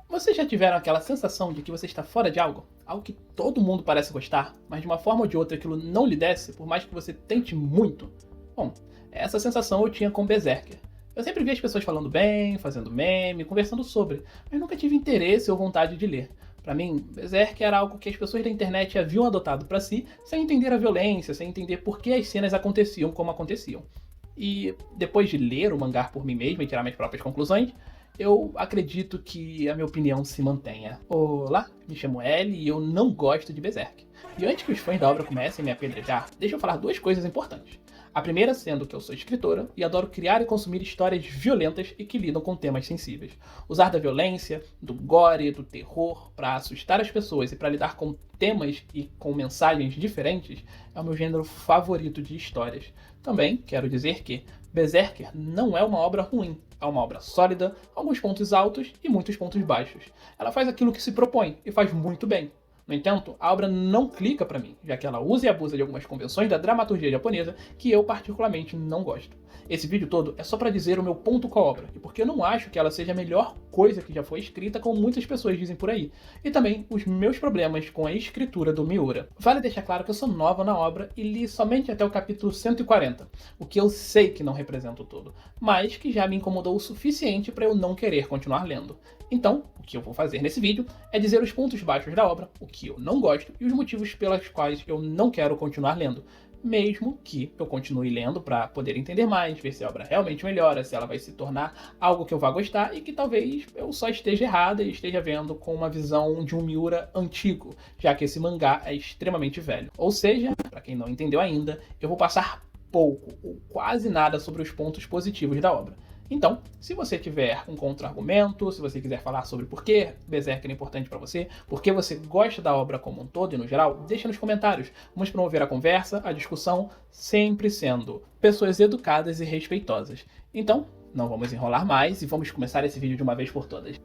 Vocês já tiveram aquela sensação de que você está fora de algo? Algo que todo mundo parece gostar, mas de uma forma ou de outra aquilo não lhe desce, por mais que você tente muito? Bom, essa sensação eu tinha com Berserker. Eu sempre vi as pessoas falando bem, fazendo meme, conversando sobre, mas nunca tive interesse ou vontade de ler. Pra mim, Berserk era algo que as pessoas da internet haviam adotado pra si, sem entender a violência, sem entender por que as cenas aconteciam como aconteciam. E depois de ler o mangá por mim mesmo e tirar minhas próprias conclusões, eu acredito que a minha opinião se mantenha. Olá, me chamo Ellie e eu não gosto de Berserk. E antes que os fãs da obra comecem a me apedrejar, deixa eu falar duas coisas importantes. A primeira sendo que eu sou escritora e adoro criar e consumir histórias violentas e que lidam com temas sensíveis. Usar da violência, do gore, do terror para assustar as pessoas e para lidar com temas e com mensagens diferentes é o meu gênero favorito de histórias. Também quero dizer que Berserker não é uma obra ruim, é uma obra sólida, alguns pontos altos e muitos pontos baixos. Ela faz aquilo que se propõe e faz muito bem. No entanto, a obra não clica pra mim, já que ela usa e abusa de algumas convenções da dramaturgia japonesa que eu particularmente não gosto. Esse vídeo todo é só pra dizer o meu ponto com a obra, e porque eu não acho que ela seja a melhor coisa que já foi escrita, como muitas pessoas dizem por aí, e também os meus problemas com a escritura do Miura. Vale deixar claro que eu sou nova na obra e li somente até o capítulo 140, o que eu sei que não representa o todo, mas que já me incomodou o suficiente para eu não querer continuar lendo. Então, o que eu vou fazer nesse vídeo é dizer os pontos baixos da obra, o que eu não gosto e os motivos pelos quais eu não quero continuar lendo. Mesmo que eu continue lendo para poder entender mais, ver se a obra realmente melhora, se ela vai se tornar algo que eu vá gostar e que talvez eu só esteja errada e esteja vendo com uma visão de um Miura antigo, já que esse mangá é extremamente velho. Ou seja, para quem não entendeu ainda, eu vou passar pouco ou quase nada sobre os pontos positivos da obra. Então, se você tiver um contra-argumento, se você quiser falar sobre por que Berserker é importante para você, por que você gosta da obra como um todo e no geral, deixa nos comentários. Vamos promover a conversa, a discussão, sempre sendo pessoas educadas e respeitosas. Então, não vamos enrolar mais e vamos começar esse vídeo de uma vez por todas.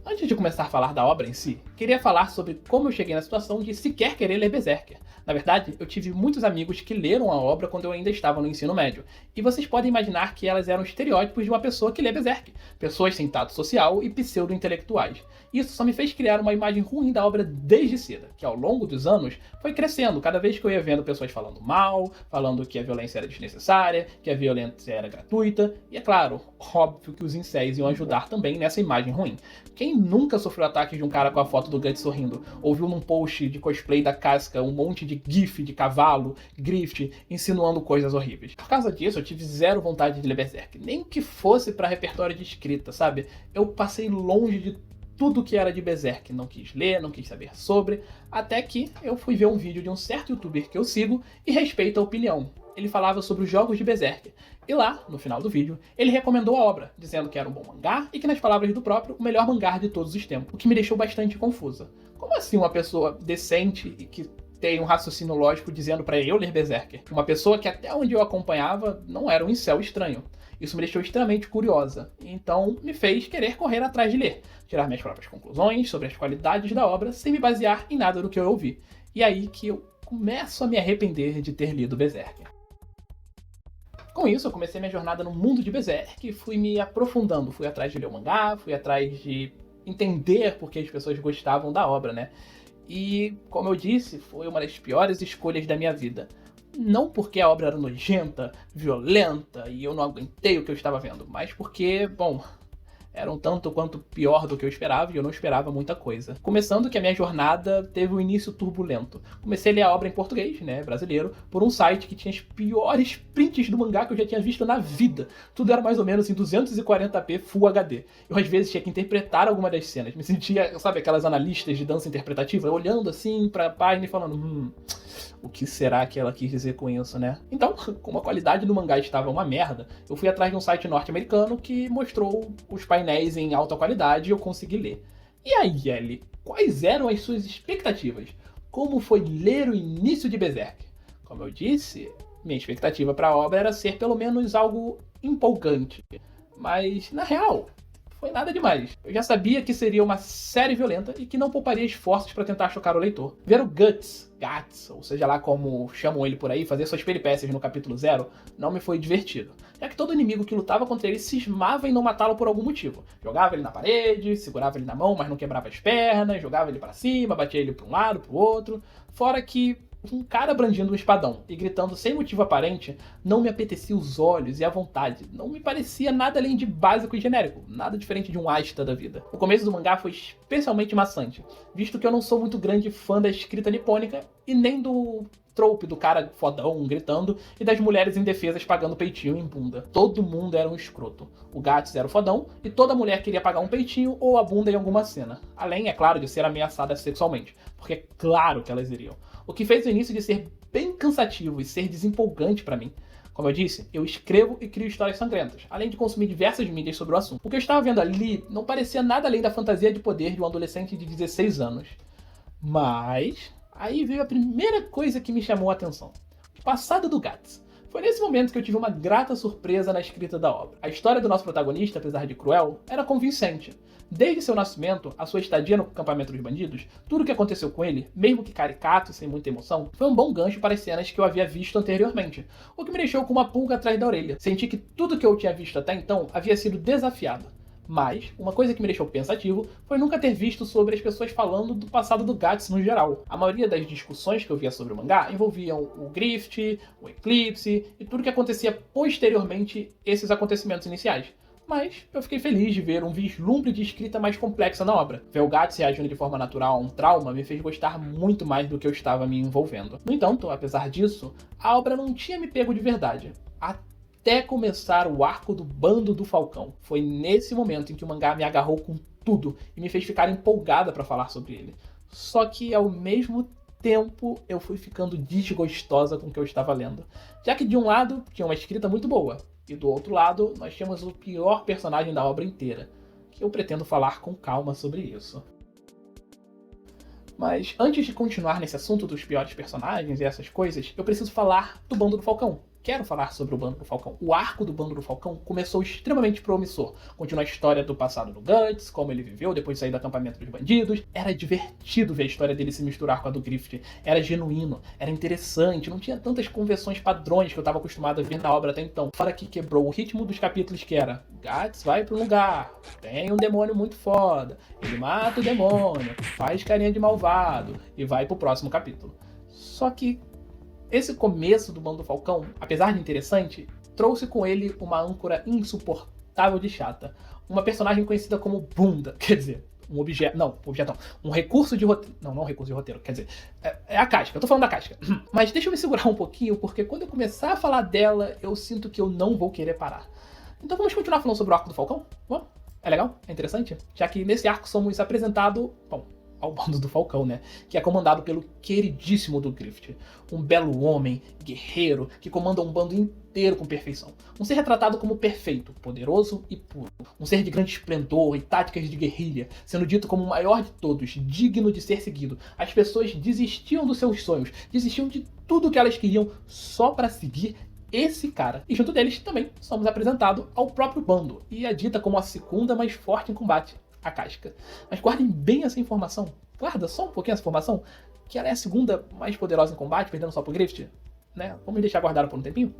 Antes de começar a falar da obra em si, queria falar sobre como eu cheguei na situação de sequer querer ler Berserker. Na verdade, eu tive muitos amigos que leram a obra quando eu ainda estava no ensino médio, e vocês podem imaginar que elas eram estereótipos de uma pessoa que lê Berserk, pessoas sem tato social e pseudo-intelectuais. Isso só me fez criar uma imagem ruim da obra desde cedo, que ao longo dos anos foi crescendo cada vez que eu ia vendo pessoas falando mal, falando que a violência era desnecessária, que a violência era gratuita, e é claro, óbvio que os incéis iam ajudar também nessa imagem ruim. Quem nunca sofreu ataques de um cara com a foto do Guts sorrindo, ou viu num post de cosplay da Casca um monte de gif de cavalo, grift, insinuando coisas horríveis? Por causa disso, eu tive zero vontade de ler Berserk, nem que fosse pra repertório de escrita, sabe? Eu passei longe de tudo que era de Berserk, não quis ler, não quis saber sobre, até que eu fui ver um vídeo de um certo youtuber que eu sigo e respeito a opinião. Ele falava sobre os jogos de Berserk, e lá, no final do vídeo, ele recomendou a obra, dizendo que era um bom mangá e que, nas palavras do próprio, o melhor mangá de todos os tempos, o que me deixou bastante confusa. Como assim uma pessoa decente e que tem um raciocínio lógico dizendo pra eu ler Berserker? Uma pessoa que até onde eu acompanhava não era um incel estranho. Isso me deixou extremamente curiosa, então me fez querer correr atrás de ler, tirar minhas próprias conclusões sobre as qualidades da obra sem me basear em nada do que eu ouvi. E aí que eu começo a me arrepender de ter lido Berserker. Com isso, eu comecei minha jornada no mundo de Berserk e fui me aprofundando, fui atrás de ler o mangá, fui atrás de entender por que as pessoas gostavam da obra, né? E, como eu disse, foi uma das piores escolhas da minha vida. Não porque a obra era nojenta, violenta e eu não aguentei o que eu estava vendo, mas porque, bom, era um tanto quanto pior do que eu esperava e eu não esperava muita coisa. Começando que a minha jornada teve um início turbulento. Comecei a ler a obra em português, né, brasileiro, por um site que tinha as piores prints do mangá que eu já tinha visto na vida. Tudo era mais ou menos em 240p Full HD. Eu às vezes tinha que interpretar alguma das cenas. Me sentia, sabe, aquelas analistas de dança interpretativa, olhando assim pra página e falando, o que será que ela quis dizer com isso, né? Então, como a qualidade do mangá estava uma merda, eu fui atrás de um site norte-americano que mostrou os painéis em alta qualidade e eu consegui ler. E aí, Ellie, quais eram as suas expectativas? Como foi ler o início de Berserk? Como eu disse, minha expectativa para a obra era ser pelo menos algo empolgante. Mas, na real, foi nada demais. Eu já sabia que seria uma série violenta e que não pouparia esforços para tentar chocar o leitor. Ver o Guts, ou seja lá como chamam ele por aí, fazer suas peripécias no capítulo 0, não me foi divertido, já que todo inimigo que lutava contra ele cismava em não matá-lo por algum motivo. Jogava ele na parede, segurava ele na mão, mas não quebrava as pernas, jogava ele para cima, batia ele para um lado, para o outro, fora que um cara brandindo um espadão e gritando sem motivo aparente não me apetecia os olhos e a vontade. Não me parecia nada além de básico e genérico, nada diferente de um Asta da vida. O começo do mangá foi especialmente maçante, visto que eu não sou muito grande fã da escrita nipônica e nem do trope do cara fodão gritando e das mulheres indefesas pagando peitinho em bunda. Todo mundo era um escroto. O Guts era o fodão e toda mulher queria pagar um peitinho ou a bunda em alguma cena. Além, é claro, de ser ameaçada sexualmente, porque é claro que elas iriam. O que fez o início de ser bem cansativo e ser desempolgante pra mim. Como eu disse, eu escrevo e crio histórias sangrentas, além de consumir diversas mídias sobre o assunto. O que eu estava vendo ali não parecia nada além da fantasia de poder de um adolescente de 16 anos. Mas aí veio a primeira coisa que me chamou a atenção. O passado do Guts. Foi nesse momento que eu tive uma grata surpresa na escrita da obra. A história do nosso protagonista, apesar de cruel, era convincente. Desde seu nascimento, a sua estadia no acampamento dos bandidos, tudo o que aconteceu com ele, mesmo que caricato e sem muita emoção, foi um bom gancho para as cenas que eu havia visto anteriormente, o que me deixou com uma pulga atrás da orelha. Senti que tudo que eu tinha visto até então havia sido desafiado. Mas, uma coisa que me deixou pensativo foi nunca ter visto sobre as pessoas falando do passado do Guts no geral. A maioria das discussões que eu via sobre o mangá envolviam o Grift, o Eclipse e tudo que acontecia posteriormente esses acontecimentos iniciais. Mas eu fiquei feliz de ver um vislumbre de escrita mais complexa na obra. Ver o Guts reagindo de forma natural a um trauma me fez gostar muito mais do que eu estava me envolvendo. No entanto, apesar disso, a obra não tinha me pego de verdade. Até começar o arco do Bando do Falcão. Foi nesse momento em que o mangá me agarrou com tudo e me fez ficar empolgada para falar sobre ele. Só que ao mesmo tempo eu fui ficando desgostosa com o que eu estava lendo. Já que de um lado tinha uma escrita muito boa, e do outro lado nós tínhamos o pior personagem da obra inteira, que eu pretendo falar com calma sobre isso. Mas antes de continuar nesse assunto dos piores personagens e essas coisas, eu preciso falar do Bando do Falcão. Quero falar sobre o Bando do Falcão. O arco do Bando do Falcão começou extremamente promissor. Continua a história do passado do Guts, como ele viveu depois de sair do acampamento dos bandidos. Era divertido ver a história dele se misturar com a do Grift. Era genuíno, era interessante, não tinha tantas convenções padrões que eu estava acostumado a ver na obra até então. Fora que quebrou o ritmo dos capítulos que era: Guts vai para um lugar, tem um demônio muito foda, ele mata o demônio, faz carinha de malvado e vai pro próximo capítulo. Só que esse começo do Bando do Falcão, apesar de interessante, trouxe com ele uma âncora insuportável de chata. Uma personagem conhecida como bunda, quer dizer, um objeto... Não, objeto não. Um recurso de roteiro... Não, não um recurso de roteiro, quer dizer, é a Casca, eu tô falando da Casca. Mas deixa eu me segurar um pouquinho, porque quando eu começar a falar dela, eu sinto que eu não vou querer parar. Então vamos continuar falando sobre o arco do Falcão? Vamos? É legal? É interessante? Já que nesse arco somos apresentados... Bom, ao Bando do Falcão, né? Que é comandado pelo queridíssimo do Grift. Um belo homem, guerreiro, que comanda um bando inteiro com perfeição. Um ser retratado como perfeito, poderoso e puro. Um ser de grande esplendor e táticas de guerrilha, sendo dito como o maior de todos, digno de ser seguido. As pessoas desistiam dos seus sonhos, desistiam de tudo que elas queriam só para seguir esse cara. E junto deles também somos apresentados ao próprio bando, e é dita como a segunda mais forte em combate, a Casca. Mas guardem bem essa informação. Guarda só um pouquinho essa informação, que ela é a segunda mais poderosa em combate, perdendo só pro Grift, né? Vamos deixar guardada por um tempinho.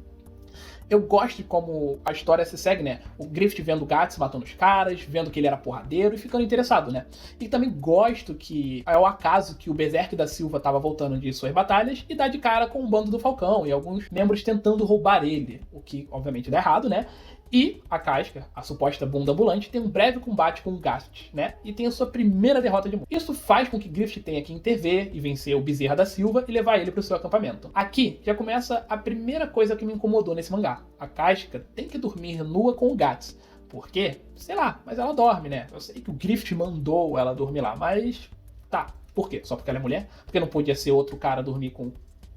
Eu gosto de como a história se segue, né? O Grift vendo o Guts matando os caras, vendo que ele era porradeiro e ficando interessado, né? E também gosto que é o acaso que o Berserk da Silva tava voltando de suas batalhas e dá de cara com o Bando do Falcão e alguns membros tentando roubar ele, o que obviamente dá errado, né? E a Casca, a suposta bunda ambulante, tem um breve combate com o Guts, né? E tem a sua primeira derrota de mundo. Isso faz com que Grift tenha que intervir e vencer o Bezerra da Silva e levar ele para o seu acampamento. Aqui já começa a primeira coisa que me incomodou nesse mangá. A Casca tem que dormir nua com o Guts. Por quê? Sei lá, mas ela dorme, né? Eu sei que o Grift mandou ela dormir lá, mas... Tá, por quê? Só porque ela é mulher? Porque não podia ser outro cara dormir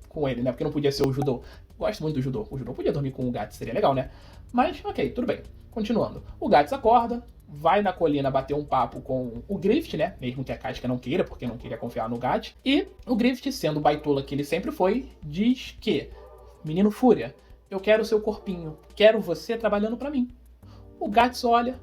com ele, né? Porque não podia ser o Judô. Gosto muito do Judô. O Judô podia dormir com o Guts, seria legal, né? Mas, ok, tudo bem. Continuando. O Guts acorda, vai na colina bater um papo com o Grift, né? Mesmo que a Casca não queira, porque não queria confiar no Guts. E o Grift, sendo o baitola que ele sempre foi, diz que: Menino Fúria, eu quero o seu corpinho. Quero você trabalhando pra mim. O Guts olha,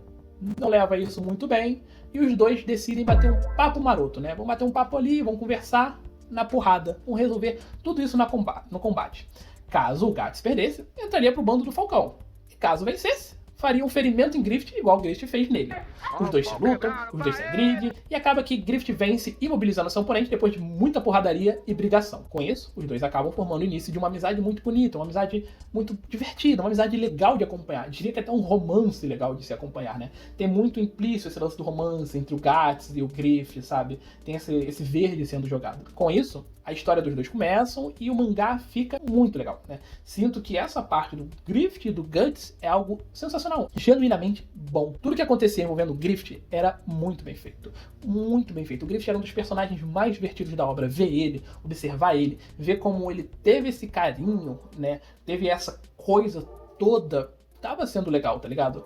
não leva isso muito bem, e os dois decidem bater um papo maroto, né? Vão bater um papo ali, vão conversar na porrada, vão resolver tudo isso no combate. Caso o Guts perdesse, entraria pro bando do Falcão. E caso vencesse, faria um ferimento em Griffith igual o Griffith fez nele. Os dois se lutam, os dois se agridem, e acaba que Griffith vence imobilizando seu oponente depois de muita porradaria e brigação. Com isso, os dois acabam formando o início de uma amizade muito bonita, uma amizade muito divertida, uma amizade legal de acompanhar. Diria que até um romance legal de se acompanhar, né? Tem muito implícito esse lance do romance entre o Guts e o Griffith, sabe? Tem esse verde sendo jogado. Com isso, a história dos dois começam e o mangá fica muito legal, né? Sinto que essa parte do Griffith e do Guts é algo sensacional, genuinamente bom. Tudo que acontecia envolvendo o Griffith era muito bem feito. Muito bem feito. O Griffith era um dos personagens mais divertidos da obra. Ver ele, observar ele, ver como ele teve esse carinho, né? Teve essa coisa toda. Tava sendo legal, tá ligado?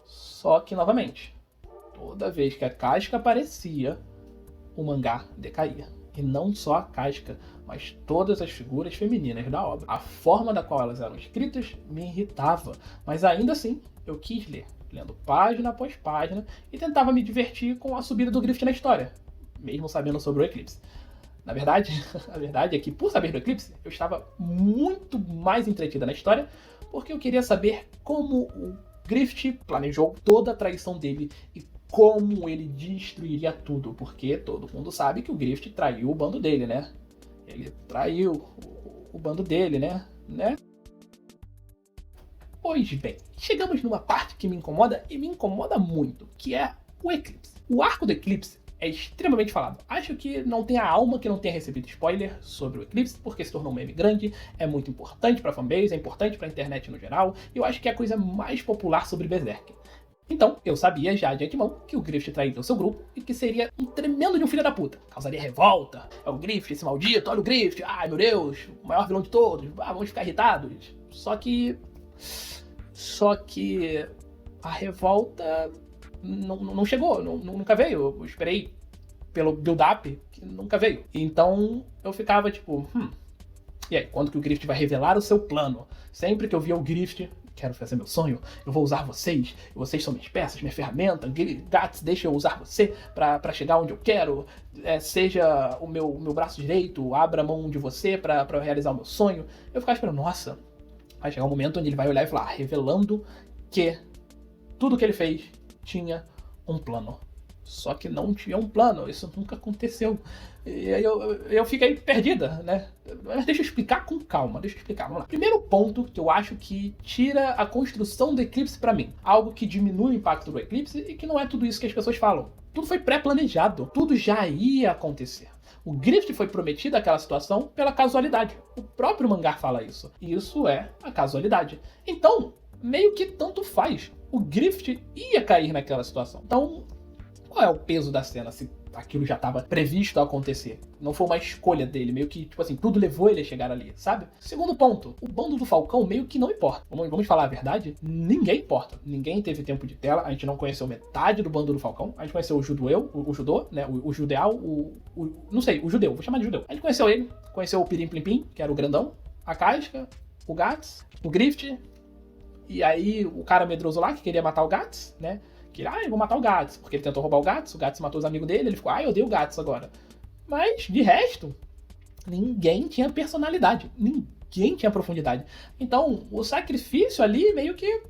Só que, novamente, toda vez que a casca aparecia, o mangá decaía. E não só a casca, mas todas as figuras femininas da obra. A forma da qual elas eram escritas me irritava, mas ainda assim eu quis ler, lendo página após página, e tentava me divertir com a subida do Griffith na história, mesmo sabendo sobre o eclipse. Na verdade, a verdade é que, por saber do eclipse, eu estava muito mais entretida na história, porque eu queria saber como o Griffith planejou toda a traição dele e como ele destruiria tudo, porque todo mundo sabe que o Griffith traiu o bando dele, né? Ele traiu o bando dele, né? Pois bem, chegamos numa parte que me incomoda, e me incomoda muito, que é o eclipse. O arco do eclipse é extremamente falado. Acho que não tem a alma que não tenha recebido spoiler sobre o eclipse, porque se tornou um meme grande, é muito importante pra fanbase, é importante pra internet no geral, e eu acho que é a coisa mais popular sobre Berserk. Então, eu sabia já de antemão que o Griffith trairia o seu grupo e que seria um tremendo de um filho da puta. Causaria revolta. É o Griffith, esse maldito, olha o Griffith, ai meu Deus, o maior vilão de todos, vamos ficar irritados. Só que a revolta não chegou, nunca veio. Eu esperei pelo build-up, que nunca veio. Então, eu ficava tipo, e aí, quando que o Griffith vai revelar o seu plano? Sempre que eu via o Griffith, quero fazer meu sonho, eu vou usar vocês são minhas peças, minha ferramenta, Guts, deixa eu usar você pra chegar onde eu quero, seja o meu braço direito, abra mão de você pra realizar o meu sonho. Eu ficava esperando, nossa, vai chegar um momento onde ele vai olhar e falar, revelando que tudo que ele fez tinha um plano. Só que não tinha um plano, isso nunca aconteceu. E aí eu fiquei perdida, né? Mas deixa eu explicar com calma, vamos lá. Primeiro ponto que eu acho que tira a construção do eclipse pra mim. Algo que diminui o impacto do eclipse e que não é tudo isso que as pessoas falam. Tudo foi pré-planejado, tudo já ia acontecer. O Griffith foi prometido àquela situação pela casualidade. O próprio mangá fala isso. E isso é a casualidade. Então, meio que tanto faz. O Griffith ia cair naquela situação. Então, qual é o peso da cena se aquilo já estava previsto a acontecer? Não foi uma escolha dele, meio que, tipo assim, tudo levou ele a chegar ali, sabe? Segundo ponto, o bando do Falcão meio que não importa. Vamos falar a verdade? Ninguém importa. Ninguém teve tempo de tela, a gente não conheceu metade do bando do Falcão. A gente conheceu o judô, né? O judeal, não sei, o judeu, vou chamar de judeu. A gente conheceu ele, conheceu o Pirim Plim Plim, que era o grandão, a Casca, o Guts, o Griffith, e aí o cara medroso lá que queria matar o Guts, né? Que, eu vou matar o Guts, porque ele tentou roubar o Guts matou os amigos dele, ele ficou, eu odeio o Guts agora. Mas, de resto, ninguém tinha personalidade, ninguém tinha profundidade. Então, o sacrifício ali, meio que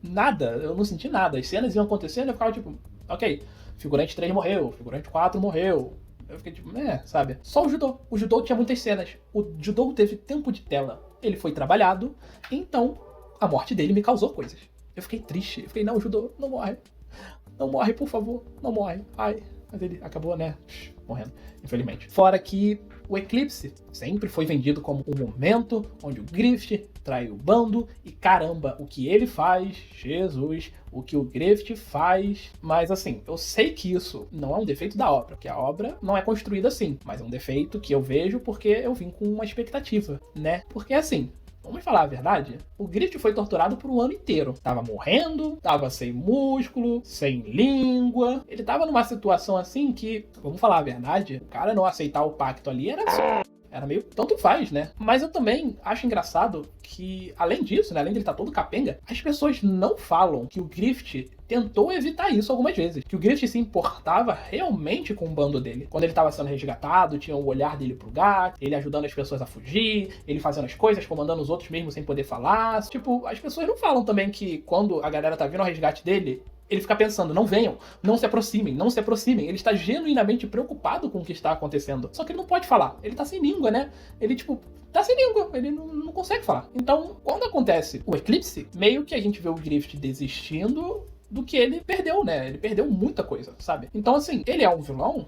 nada, eu não senti nada. As cenas iam acontecendo, eu ficava tipo, ok, figurante 3 morreu, figurante 4 morreu. Eu fiquei tipo, sabe? Só o judô tinha muitas cenas. O judô teve tempo de tela. Ele foi trabalhado, então a morte dele me causou coisas. Eu fiquei triste. Eu fiquei, não, judô, não morre. Não morre, por favor. Não morre. Ai. Mas ele acabou, né? Morrendo, infelizmente. Fora que o eclipse sempre foi vendido como um momento onde o Griffith trai o bando e caramba, o que ele faz, Jesus, o que o Griffith faz. Mas assim, eu sei que isso não é um defeito da obra, que a obra não é construída assim, mas é um defeito que eu vejo porque eu vim com uma expectativa, né? Porque assim, vamos falar a verdade? O Griffith foi torturado por um ano inteiro. Tava morrendo, tava sem músculo, sem língua. Ele tava numa situação assim que, vamos falar a verdade, o cara não aceitar o pacto ali era Era meio tanto faz, né? Mas eu também acho engraçado que, além disso, né, além de ele estar todo capenga, as pessoas não falam que o Griffith tentou evitar isso algumas vezes. Que o Griffith se importava realmente com o bando dele. Quando ele estava sendo resgatado, tinha o olhar dele pro gato, ele ajudando as pessoas a fugir, ele fazendo as coisas, comandando os outros mesmo sem poder falar. Tipo, as pessoas não falam também que quando a galera tá vindo ao resgate dele, ele fica pensando, não venham, não se aproximem, não se aproximem. Ele está genuinamente preocupado com o que está acontecendo. Só que ele não pode falar. Ele tá sem língua, né? Ele, tipo, tá sem língua. Ele não consegue falar. Então, quando acontece o eclipse, meio que a gente vê o Griffith desistindo do que ele perdeu, né? Ele perdeu muita coisa, sabe? Então, assim, ele é um vilão,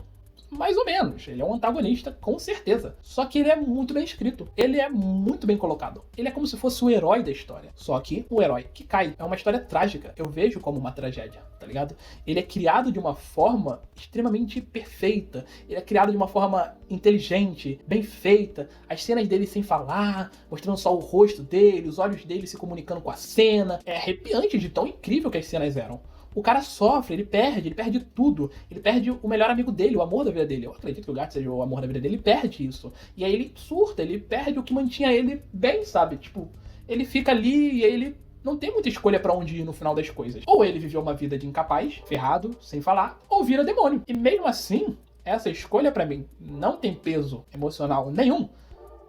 mais ou menos. Ele é um antagonista, com certeza. Só que ele é muito bem escrito. Ele é muito bem colocado. Ele é como se fosse o herói da história. Só que o herói que cai é uma história trágica. Eu vejo como uma tragédia, tá ligado? Ele é criado de uma forma extremamente perfeita. Ele é criado de uma forma inteligente, bem feita. As cenas dele sem falar, mostrando só o rosto dele, os olhos dele se comunicando com a cena. É arrepiante de tão incrível que as cenas eram. O cara sofre, ele perde tudo. Ele perde o melhor amigo dele, o amor da vida dele. Eu acredito que o gato seja o amor da vida dele, ele perde isso. E aí ele surta, ele perde o que mantinha ele bem, sabe? Tipo, ele fica ali e aí ele não tem muita escolha pra onde ir no final das coisas. Ou ele viveu uma vida de incapaz, ferrado, sem falar, ou vira demônio. E mesmo assim, essa escolha pra mim não tem peso emocional nenhum,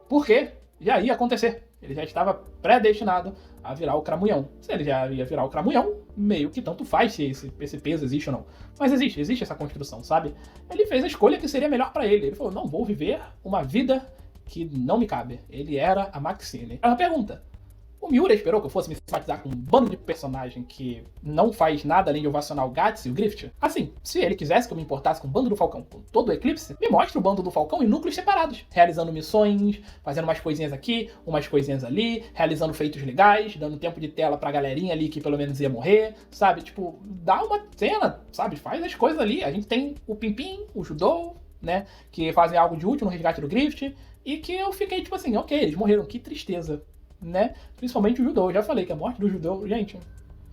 porque já ia acontecer. Ele já estava predestinado a virar o Cramunhão. Se ele já ia virar o Cramunhão, meio que tanto faz se esse peso existe ou não. Mas existe essa construção, sabe? Ele fez a escolha que seria melhor pra ele. Ele falou, não, vou viver uma vida que não me cabe. Ele era a Maxine. Aí uma pergunta. O Miura esperou que eu fosse me simpatizar com um bando de personagem que não faz nada além de ovacionar o Guts e o Griffith? Assim, se ele quisesse que eu me importasse com o bando do Falcão, com todo o Eclipse, me mostre o bando do Falcão em núcleos separados, realizando missões, fazendo umas coisinhas aqui, umas coisinhas ali, realizando feitos legais, dando tempo de tela pra galerinha ali que pelo menos ia morrer, sabe? Tipo, dá uma cena, sabe? Faz as coisas ali. A gente tem o Pimpim, o Judô, né? Que fazem algo de útil no resgate do Griffith, e que eu fiquei tipo assim, ok, eles morreram, que tristeza. Né? Principalmente o Judô. Eu já falei que a morte do Judô, gente,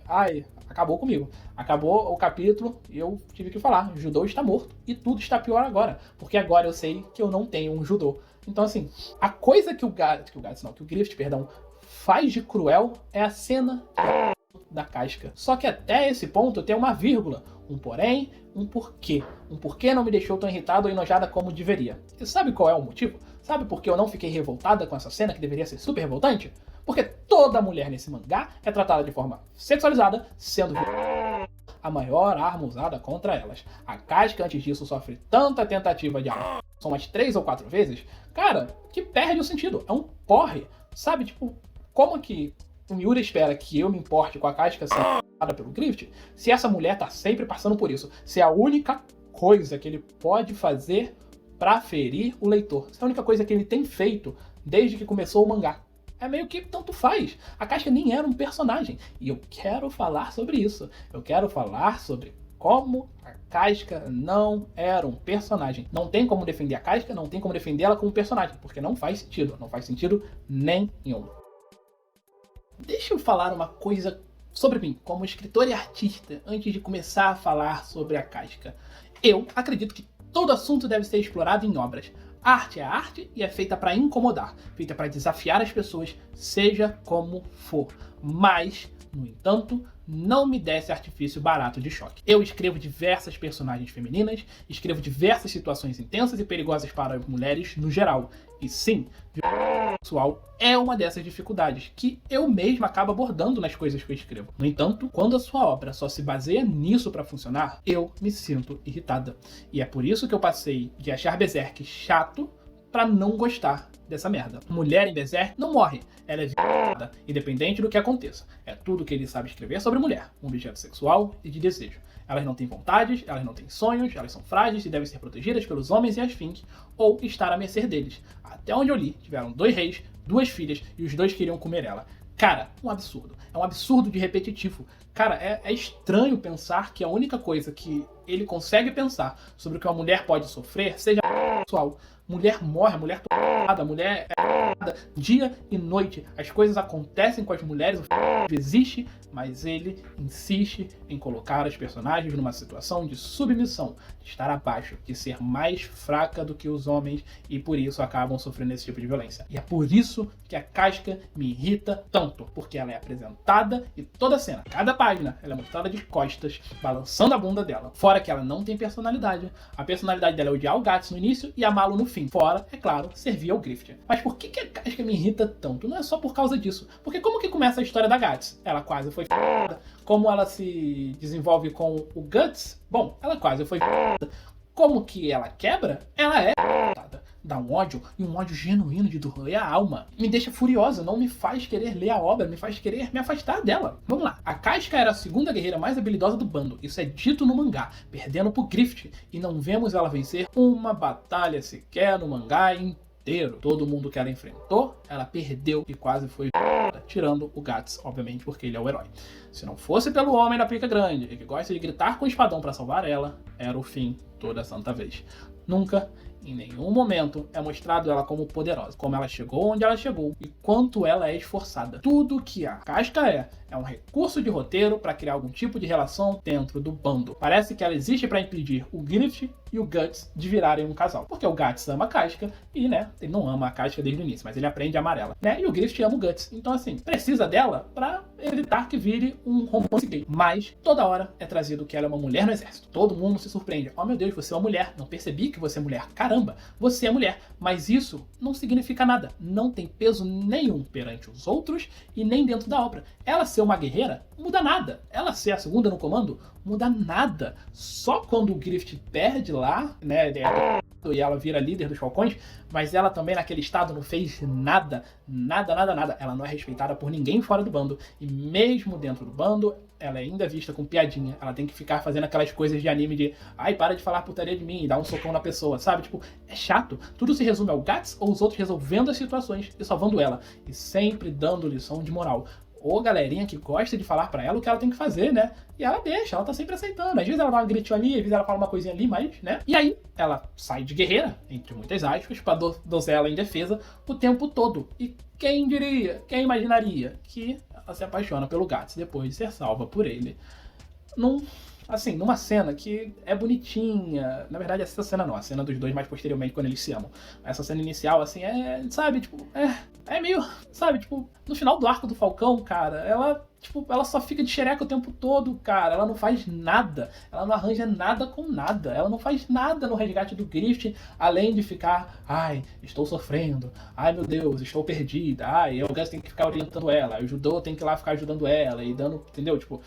ai, acabou comigo. Acabou o capítulo e eu tive que falar, o Judô está morto e tudo está pior agora, porque agora eu sei que eu não tenho um Judô. Então assim, a coisa que o Griffith, perdão, faz de cruel é a cena da casca. Só que até esse ponto tem uma vírgula, um porém, um porquê. Um porquê não me deixou tão irritado ou enojada como deveria. E sabe qual é o motivo? Sabe por que eu não fiquei revoltada com essa cena que deveria ser super revoltante? Porque toda mulher nesse mangá é tratada de forma sexualizada, sendo a maior arma usada contra elas. A Casca antes disso sofre tanta tentativa de arma, são umas 3 ou 4 vezes, cara, que perde o sentido. É um porre, sabe? Tipo, como que o Miura espera que eu me importe com a Casca sendo tratada pelo Griffith, se essa mulher tá sempre passando por isso? Se é a única coisa que ele pode fazer pra ferir o leitor. Essa é a única coisa que ele tem feito desde que começou o mangá. É meio que tanto faz. A Casca nem era um personagem. E eu quero falar sobre isso. Eu quero falar sobre como a Casca não era um personagem. Não tem como defender a Casca, não tem como defender ela como personagem, porque não faz sentido. Não faz sentido nenhum. Deixa eu falar uma coisa sobre mim, como escritor e artista, antes de começar a falar sobre a Casca. Eu acredito que todo assunto deve ser explorado em obras. Arte é arte e é feita para incomodar, feita para desafiar as pessoas, seja como for. Mas, no entanto, não me dê esse artifício barato de choque. Eu escrevo diversas personagens femininas, escrevo diversas situações intensas e perigosas para mulheres no geral. E sim, sexual é uma dessas dificuldades que eu mesmo acabo abordando nas coisas que eu escrevo. No entanto, quando a sua obra só se baseia nisso para funcionar, eu me sinto irritada. E é por isso que eu passei de achar Berserk chato para não gostar dessa merda. Mulher em Berserk não morre, ela é violada, independente do que aconteça. É tudo que ele sabe escrever sobre mulher, um objeto sexual e de desejo. Elas não têm vontades, elas não têm sonhos, elas são frágeis e devem ser protegidas pelos homens e afins, ou estar à mercê deles. Até onde eu li, tiveram 2 reis, 2 filhas e os 2 queriam comer ela. Cara, um absurdo. É um absurdo de repetitivo. Cara, é estranho pensar que a única coisa que ele consegue pensar sobre o que uma mulher pode sofrer, seja sexual. Mulher morre, mulher torturada, mulher dia e noite. As coisas acontecem com as mulheres, o existe, mas ele insiste em colocar as personagens numa situação de submissão, de estar abaixo, de ser mais fraca do que os homens e por isso acabam sofrendo esse tipo de violência. E é por isso que a Casca me irrita tanto, porque ela é apresentada e toda a cena, cada página, ela é mostrada de costas, balançando a bunda dela. Fora que ela não tem personalidade. A personalidade dela é odiar o Guts no início e amá-lo no fim. Fora, é claro, servir ao Griffith. Mas por que a Casca me irrita tanto? Não é só por causa disso. Porque como que começa a história da Guts? Ela quase foi f***da. Como ela se desenvolve com o Guts? Bom, ela quase foi f***da. Como que ela quebra? Ela é f***da. Dá um ódio, e um ódio genuíno de doer a alma. Me deixa furiosa, não me faz querer ler a obra, me faz querer me afastar dela. Vamos lá. A Casca era a segunda guerreira mais habilidosa do bando. Isso é dito no mangá, perdendo pro Griffith. E não vemos ela vencer uma batalha sequer no mangá inteiro. Todo mundo que ela enfrentou, ela perdeu e quase foi tirando o Guts, obviamente, porque ele é o herói. Se não fosse pelo homem da pica grande, que gosta de gritar com o espadão pra salvar ela, era o fim toda santa vez. Nunca, em nenhum momento, é mostrado ela como poderosa, como ela chegou onde ela chegou e quanto ela é esforçada. Tudo que a Casca é um recurso de roteiro para criar algum tipo de relação dentro do bando. Parece que ela existe para impedir o Griffith e o Guts de virarem um casal. Porque o Guts ama a Casca e, né, ele não ama a Casca desde o início, mas ele aprende a amar ela, né? E o Griffith ama o Guts. Então, assim, precisa dela para evitar que vire um romance gay. Mas, toda hora é trazido que ela é uma mulher no exército. Todo mundo se surpreende. Oh, meu Deus, você é uma mulher. Não percebi que você é mulher. Caramba, você é mulher. Mas isso não significa nada. Não tem peso nenhum perante os outros e nem dentro da obra. Ela ser uma guerreira muda nada. Ela ser a segunda no comando muda nada. Só quando o Griffith perde lá, né, e ela vira líder dos Falcões, mas ela também naquele estado não fez nada. Ela não é respeitada por ninguém fora do bando. E mesmo dentro do bando, ela é ainda vista com piadinha. Ela tem que ficar fazendo aquelas coisas de anime de ai, para de falar putaria de mim e dar um socão na pessoa, sabe? Tipo, é chato. Tudo se resume ao Guts ou os outros resolvendo as situações e salvando ela. E sempre dando lição de moral. Ou galerinha que gosta de falar pra ela o que ela tem que fazer, né? E ela deixa, ela tá sempre aceitando. Às vezes ela dá uma gritinho ali, às vezes ela fala uma coisinha ali, mas, né? E aí, ela sai de guerreira, entre muitas aspas, pra donzela em defesa o tempo todo. E quem diria, quem imaginaria que ela se apaixona pelo Guts depois de ser salva por ele? Assim, numa cena que é bonitinha. Na verdade, essa cena não, a cena dos dois mais posteriormente, quando eles se amam. Essa cena inicial, assim, sabe, tipo, é meio, sabe, tipo, no final do arco do Falcão, cara, ela só fica de xereca o tempo todo, cara. Ela não faz nada. Ela não arranja nada com nada. Ela não faz nada no resgate do Griffith, além de ficar, ai, estou sofrendo. Ai, meu Deus, estou perdida. Ai, o Gus tem que ficar orientando ela. O Judô tem que ir lá ficar ajudando ela e dando, entendeu? Tipo,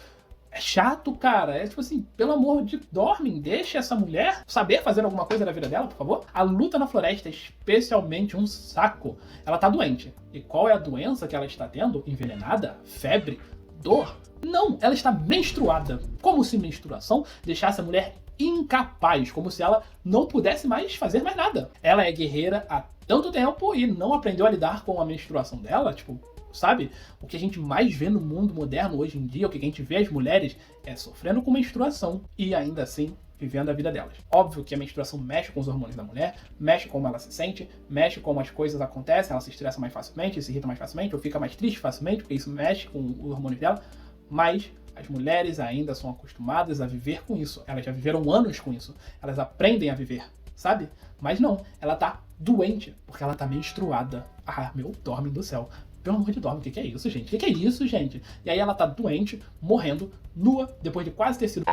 é chato, cara. É tipo assim, pelo amor de Dormin, deixa essa mulher saber fazer alguma coisa na vida dela, por favor. A luta na floresta é especialmente um saco. Ela tá doente. E qual é a doença que ela está tendo? Envenenada? Febre? Dor? Não, ela está menstruada. Como se menstruação deixasse a mulher incapaz, como se ela não pudesse mais fazer mais nada. Ela é guerreira há tanto tempo e não aprendeu a lidar com a menstruação dela, tipo, sabe? O que a gente mais vê no mundo moderno hoje em dia, o que a gente vê as mulheres é sofrendo com menstruação e ainda assim vivendo a vida delas. Óbvio que a menstruação mexe com os hormônios da mulher, mexe com como ela se sente, mexe com como as coisas acontecem, ela se estressa mais facilmente, se irrita mais facilmente, ou fica mais triste facilmente, porque isso mexe com os hormônios dela, mas as mulheres ainda são acostumadas a viver com isso. Elas já viveram anos com isso. Elas aprendem a viver, sabe? Mas não, ela tá doente, porque ela tá menstruada. Ah, meu Dormin do céu. Pelo amor de Deus, o que é isso, gente? O que é isso, gente? E aí ela tá doente, morrendo, nua, depois de quase ter sido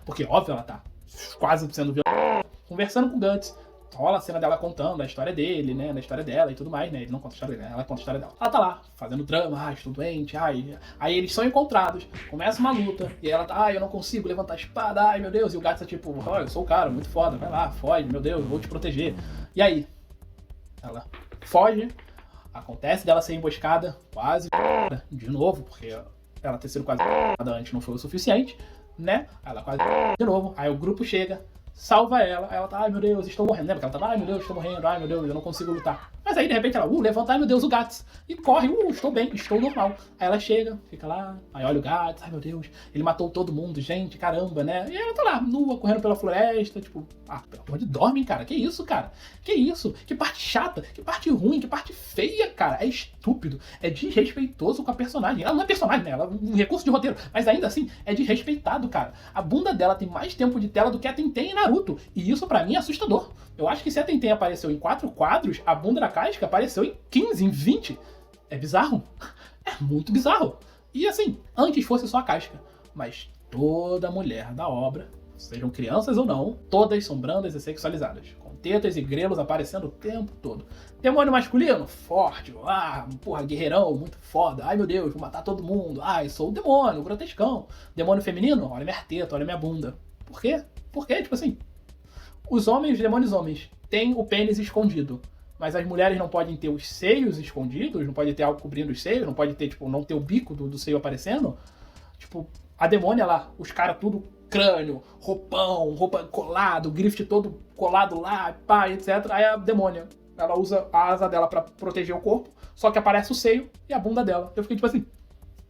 porque, óbvio, ela tá quase sendo violada, conversando com o Guts. Rola a cena dela contando a história dele, né? Da história dela e tudo mais, né? Ele não conta a história dele, ela conta a história dela. Ela tá lá, fazendo drama, estou doente, Aí eles são encontrados, começa uma luta, e ela tá, eu não consigo levantar a espada, ai meu Deus. E o Guts tá tipo, eu sou o cara, muito foda, vai lá, foge, meu Deus, eu vou te proteger. E aí, ela foge. Acontece dela ser emboscada, quase de novo, porque ela ter sido quase antes não foi o suficiente, né? Ela quase de novo, aí o grupo chega, salva ela, aí ela tá, ai meu Deus, estou morrendo, lembra que ela tá, ai meu Deus, estou morrendo, ai meu Deus, eu não consigo lutar. Mas Mas aí, de repente, ela, levanta, ai meu Deus, o Guts. E corre, estou bem, estou normal. Aí ela chega, fica lá, aí olha o Guts, ai meu Deus, ele matou todo mundo, gente, caramba, né? E ela tá lá, nua, correndo pela floresta, tipo, pelo amor de dorme, cara, que isso, cara? Que isso? Que parte chata, que parte ruim, que parte feia, cara. É estúpido, é desrespeitoso com a personagem. Ela não é personagem, né? Ela é um recurso de roteiro, mas ainda assim, é desrespeitado, cara. A bunda dela tem mais tempo de tela do que a Tenten em Naruto, e isso pra mim é assustador. Eu acho que se a Tenten apareceu em 4 quadros, a bunda da Casca apareceu em 15, em 20. É bizarro. É muito bizarro. E assim, antes fosse só a Casca, mas toda mulher da obra, sejam crianças ou não, todas são brandas e sexualizadas, com tetas e grelos aparecendo o tempo todo. Demônio masculino, forte, porra, guerreirão, muito foda, ai meu Deus, vou matar todo mundo, ai, sou o demônio, o grotescão. Demônio feminino, olha minha teta, olha minha bunda. Por quê? Por quê? Tipo assim, os homens, os demônios homens, têm o pênis escondido, mas as mulheres não podem ter os seios escondidos, não pode ter algo cobrindo os seios, não pode ter, tipo, não ter o bico do seio aparecendo. Tipo, a demônia lá, os caras tudo crânio, roupão, roupa colado, o grift todo colado lá, pá, etc. Aí a demônia, ela usa a asa dela pra proteger o corpo, só que aparece o seio e a bunda dela. Eu fiquei tipo assim,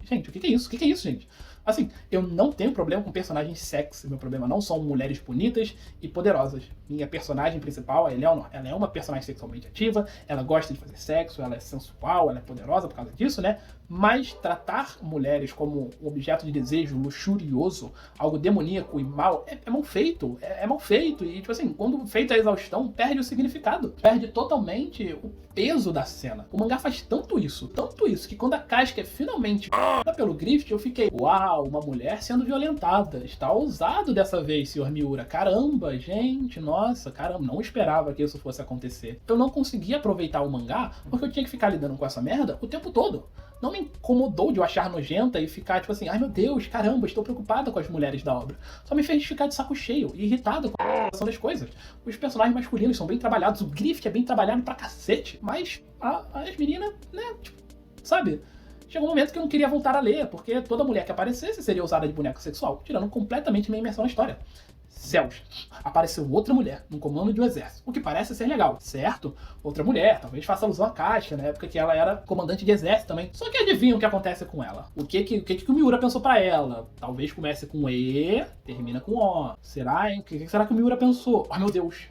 gente, o que é isso? O que é isso, gente? Assim, eu não tenho problema com personagens sexy. Meu problema não são mulheres bonitas e poderosas. Minha personagem principal, a Eleanor, ela é uma personagem sexualmente ativa, ela gosta de fazer sexo, ela é sensual, ela é poderosa por causa disso, né? Mas tratar mulheres como um objeto de desejo luxurioso, algo demoníaco e mal, é mal feito. É mal feito. E, tipo assim, quando feito a exaustão, perde o significado. Perde totalmente o peso da cena. O mangá faz tanto isso, que quando a Casca é finalmente pelo Grift, eu fiquei, uau, uma mulher sendo violentada. Está ousado dessa vez, Sr. Miura. Caramba, gente, nossa, caramba, não esperava que isso fosse acontecer. Eu não conseguia aproveitar o mangá porque eu tinha que ficar lidando com essa merda o tempo todo. Não me incomodou de eu achar nojenta e ficar tipo assim, ai meu Deus, caramba, estou preocupada com as mulheres da obra. Só me fez ficar de saco cheio e irritado com a relação das coisas. Os personagens masculinos são bem trabalhados, o Grift é bem trabalhado pra cacete, mas as meninas, né, tipo, sabe? Chegou um momento que eu não queria voltar a ler, porque toda mulher que aparecesse seria usada de boneco sexual, tirando completamente minha imersão na história. Céus, apareceu outra mulher no comando de um exército, o que parece ser legal, certo? Outra mulher, talvez faça alusão à Casca, na época que ela era comandante de exército também. Só que adivinha o que acontece com ela? O que o Miura pensou pra ela? Talvez comece com E, termina com O. Será, hein? O que será que o Miura pensou? Ai meu Deus.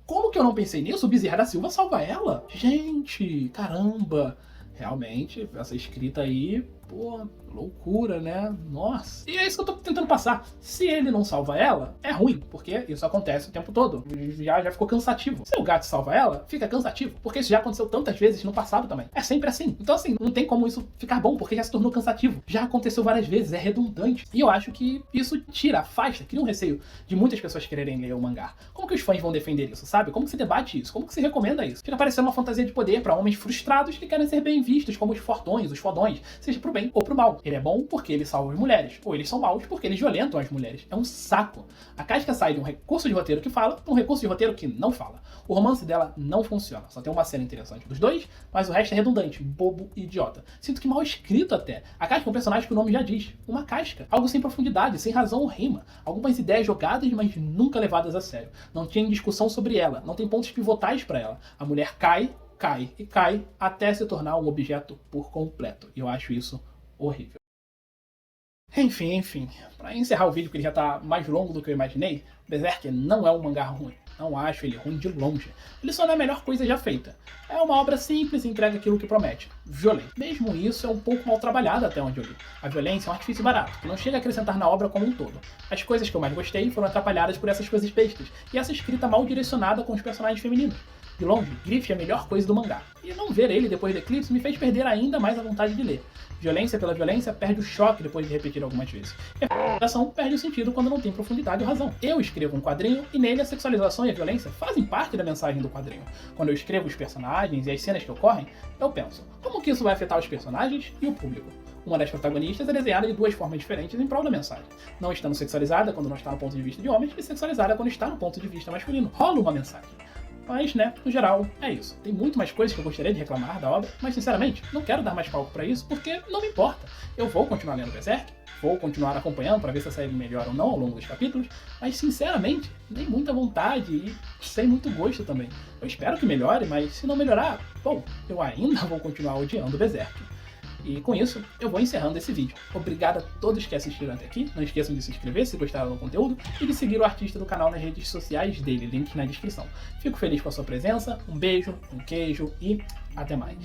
Como que eu não pensei nisso? O Bezerra da Silva salva ela? Gente, caramba. Realmente, essa escrita aí, pô, loucura, né? Nossa. E é isso que eu tô tentando passar. Se ele não salva ela, é ruim, porque isso acontece o tempo todo. Já ficou cansativo. Se o gato salva ela, fica cansativo, porque isso já aconteceu tantas vezes no passado também. É sempre assim. Então, assim, não tem como isso ficar bom, porque já se tornou cansativo. Já aconteceu várias vezes, é redundante. E eu acho que isso tira, afasta, cria um receio de muitas pessoas quererem ler o mangá. Como que os fãs vão defender isso, sabe? Como que se debate isso? Como que se recomenda isso? Fica parecendo uma fantasia de poder pra homens frustrados que querem ser bem vistos como os fortões, os fodões, seja pro bem ou pro mal. Ele é bom porque ele salva as mulheres, ou eles são maus porque eles violentam as mulheres. É um saco. A Casca sai de um recurso de roteiro que fala pra um recurso de roteiro que não fala. O romance dela não funciona. Só tem uma cena interessante dos dois, mas o resto é redundante, bobo e idiota. Sinto que mal escrito até. A Casca é um personagem que o nome já diz. Uma casca. Algo sem profundidade, sem razão ou rima. Algumas ideias jogadas, mas nunca levadas a sério. Não tem discussão sobre ela. Não tem pontos pivotais pra ela. A mulher cai e cai até se tornar um objeto por completo. E eu acho isso horrível. Enfim, pra encerrar o vídeo, que ele já tá mais longo do que eu imaginei, Berserk não é um mangá ruim. Não acho ele ruim de longe. Ele só não é a melhor coisa já feita. É uma obra simples e entrega aquilo que promete. Violento. Mesmo isso é um pouco mal trabalhado até onde eu li. A violência é um artifício barato, que não chega a acrescentar na obra como um todo. As coisas que eu mais gostei foram atrapalhadas por essas coisas bestas, e essa escrita mal direcionada com os personagens femininos. De longe, Griff é a melhor coisa do mangá. E não ver ele depois do eclipse me fez perder ainda mais a vontade de ler. Violência pela violência perde o choque depois de repetir algumas vezes. E a ação perde o sentido quando não tem profundidade ou razão. Eu escrevo um quadrinho e nele a sexualização e a violência fazem parte da mensagem do quadrinho. Quando eu escrevo os personagens e as cenas que ocorrem, eu penso, como que isso vai afetar os personagens e o público? Uma das protagonistas é desenhada de duas formas diferentes em prol da mensagem. Não estando sexualizada quando não está no ponto de vista de homens, e sexualizada quando está no ponto de vista masculino. Rola uma mensagem. Mas, né, no geral, é isso. Tem muito mais coisas que eu gostaria de reclamar da obra, mas sinceramente, não quero dar mais palco pra isso porque não me importa. Eu vou continuar lendo Berserk Vou continuar acompanhando para ver se a série melhora ou não ao longo dos capítulos, mas sinceramente, nem muita vontade e sem muito gosto também. Eu espero que melhore, mas se não melhorar, bom, eu ainda vou continuar odiando Berserk. E com isso, eu vou encerrando esse vídeo. Obrigado a todos que assistiram até aqui. Não esqueçam de se inscrever se gostaram do conteúdo e de seguir o artista do canal nas redes sociais dele, link na descrição. Fico feliz com a sua presença, um beijo, um queijo e até mais.